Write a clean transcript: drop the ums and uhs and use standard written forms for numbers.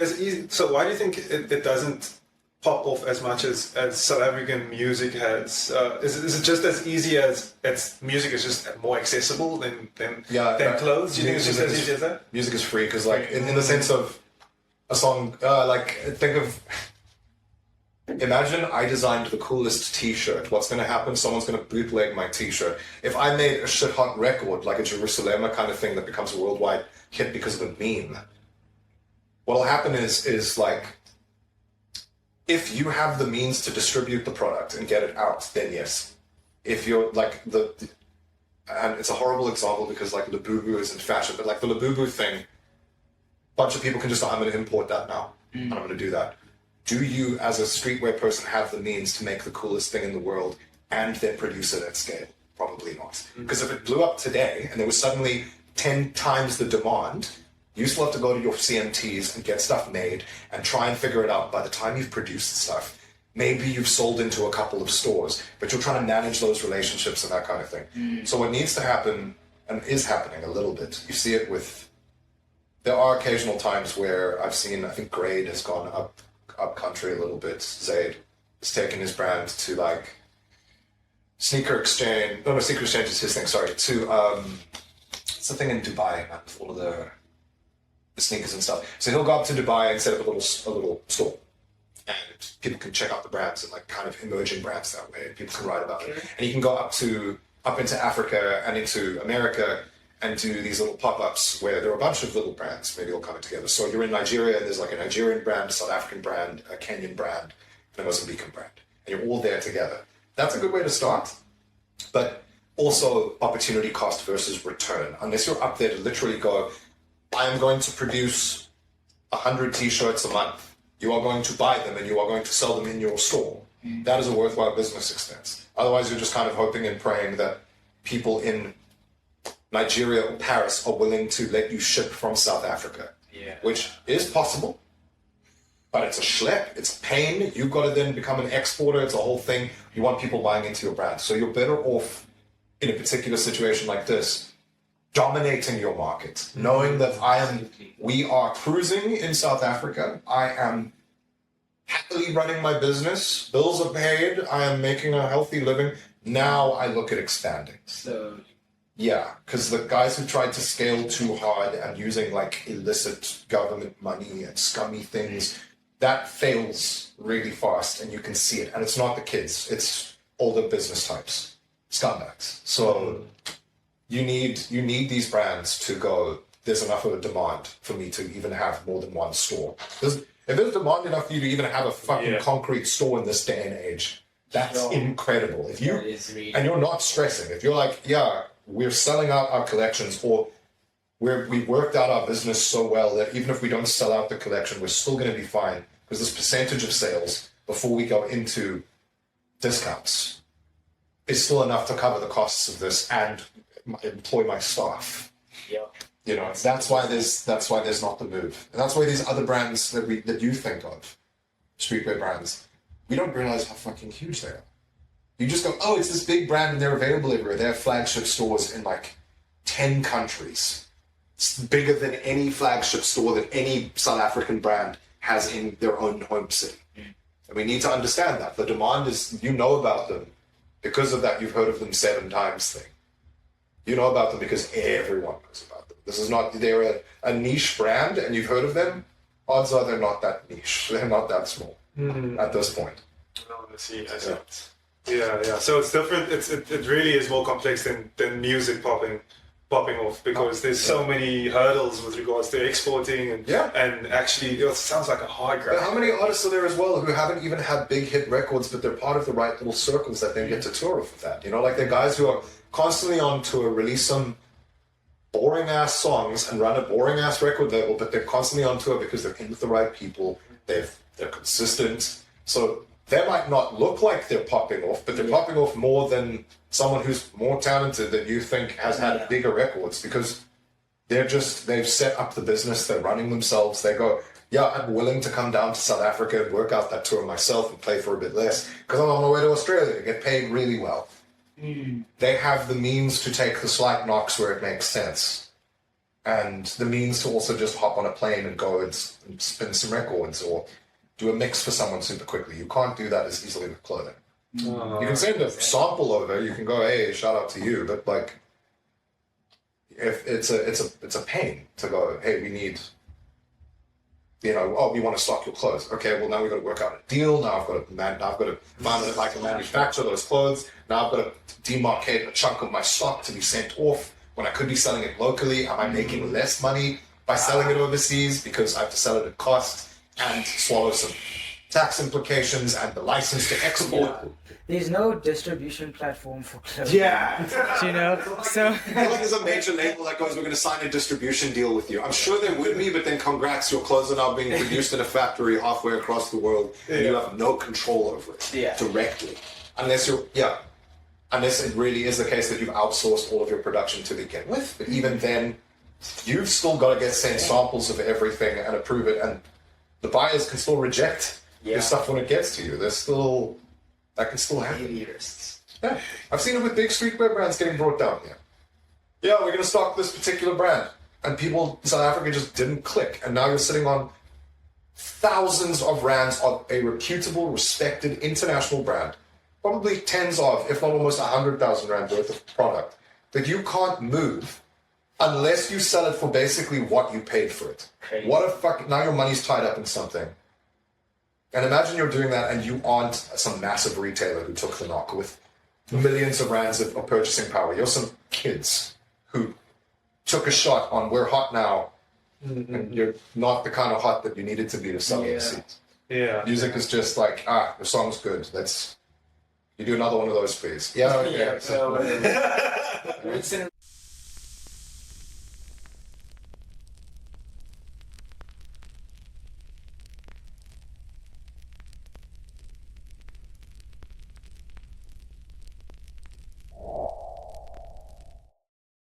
as easy. So why do you think it doesn't pop off as much as South African music has? Is it just as easy as music is just more accessible than clothes? Do you think it's just as easy as that? Music is free because, like, in the sense of a song, imagine I designed the coolest T-shirt. What's going to happen? Someone's going to bootleg my T-shirt. If I made a shit hot record, like a Jerusalem kind of thing that becomes a worldwide hit because of a meme, what'll happen is like, if you have the means to distribute the product and get it out, then yes. If you're like and it's a horrible example because like Labubu is in fashion, but like the Labubu thing, a bunch of people can just, I'm going to import that now, and I'm going to do that. Do you, as a streetwear person, have the means to make the coolest thing in the world and then produce it at scale? Probably not. Because if it blew up today and there was suddenly 10 times the demand, you still have to go to your CMTs and get stuff made and try and figure it out. By the time you've produced the stuff, maybe you've sold into a couple of stores, but you're trying to manage those relationships and that kind of thing. So what needs to happen, and is happening a little bit, you see it with, there are occasional times where I've seen, I think Grade has gone up country a little bit. Zaid has taken his brand to like Sneaker Exchange. No, Sneaker Exchange is his thing, sorry. To, it's the thing in Dubai, man, with all of the sneakers and stuff. So he'll go up to Dubai and set up a little store, and people can check out the brands and like kind of emerging brands that way. And people can write about it, and you can go up into Africa and into America and do these little pop-ups where there are a bunch of little brands maybe all coming together. So you're in Nigeria and there's like a Nigerian brand, a South African brand, a Kenyan brand, and a Mozambican brand, and you're all there together. That's a good way to start, but also opportunity cost versus return. Unless you're up there to literally go, I am going to produce 100 t-shirts a month. You are going to buy them and you are going to sell them in your store. That is a worthwhile business expense. Otherwise, you're just kind of hoping and praying that people in Nigeria or Paris are willing to let you ship from South Africa, which is possible, but it's a schlep, it's pain. You've got to then become an exporter. It's a whole thing. You want people buying into your brand. So you're better off in a particular situation like this, dominating your market, knowing that we are cruising in South Africa. I am happily running my business. Bills are paid. I am making a healthy living. Now I look at expanding. So, yeah, because the guys who tried to scale too hard and using like illicit government money and scummy things, that fails really fast, and you can see it. And it's not the kids, it's older business types, scumbags. So you need these brands to go, there's enough of a demand for me to even have more than one store. If there's demand enough for you to even have a fucking concrete store in this day and age, that's incredible. If you and you're not stressing, if you're like, yeah, we're selling out our collections, or we've worked out our business so well that even if we don't sell out the collection, we're still going to be fine, because this percentage of sales before we go into discounts is still enough to cover the costs of this and employ my staff. Yeah. You know, that's why there's not the move. And that's why these other brands that you think of, streetwear brands, we don't realize how fucking huge they are. You just go, oh, it's this big brand and they're available everywhere. They have flagship stores in like 10 countries. It's bigger than any flagship store that any South African brand has in their own home city. And we need to understand that. The demand is, you know about them. Because of that, you've heard of them 7 times thing. You know about them because everyone knows about them. This is not, they're a niche brand and you've heard of them. Odds are they're not that niche. They're not that small at this point. No, I see. Yeah. So it's different. It really is more complex than music popping off, because there's so many hurdles with regards to exporting and actually it sounds like a high grade. But how many artists are there as well who haven't even had big hit records, but they're part of the right little circles that then get to tour with that? You know, like they're guys who are constantly on tour, release some boring ass songs and run a boring ass record label, but they're constantly on tour because they're in with the right people. They're consistent. So they might not look like they're popping off, but they're popping off more than someone who's more talented that you think has had bigger records, because they've set up the business, they're running themselves. They go, yeah, I'm willing to come down to South Africa and work out that tour myself and play for a bit less because I'm on my way to Australia to get paid really well. They have the means to take the slight knocks where it makes sense. and the means to also just hop on a plane and go and spin some records or do a mix for someone super quickly. You can't do that as easily with clothing. You can send a sample over. You can go, hey, shout out to you, but like, if it's a pain to go, hey, we need, you know, oh, we want to stock your clothes. Okay, well now we've got to work out a deal. Now I've got to find it like a manufacturer those clothes. Now I've got to demarcate a chunk of my stock to be sent off when I could be selling it locally. Am I making less money by selling it overseas because I have to sell it at cost and swallow some tax implications and the license to export? Yeah. There's no distribution platform for clothes. Yeah. You know? So I feel like there's a major label that goes, we're going to sign a distribution deal with you. I'm sure there would be, but then congrats, your clothes are now being produced in a factory halfway across the world, and you have no control over it directly. Unless it really is the case that you've outsourced all of your production to begin with. But even then, you've still got to get sent samples of everything and approve it, and the buyers can still reject your stuff when it gets to you. That can still happen. Yeah, I've seen it with big streetwear brands getting brought down here. Yeah, we're going to stock this particular brand. And people in South Africa just didn't click. And now you're sitting on thousands of rands of a reputable, respected international brand. Probably tens of, if not almost 100,000 rand worth of product that you can't move unless you sell it for basically what you paid for it. Crazy. What a fuck, now your money's tied up in something. And imagine you're doing that and you aren't some massive retailer who took the knock with millions of rands of purchasing power. You're some kids who took a shot on we're hot now, and you're not the kind of hot that you needed to be to sell the seats. Yeah. Music is just like, the song's good. You do another one of those, please. Yeah. so it's in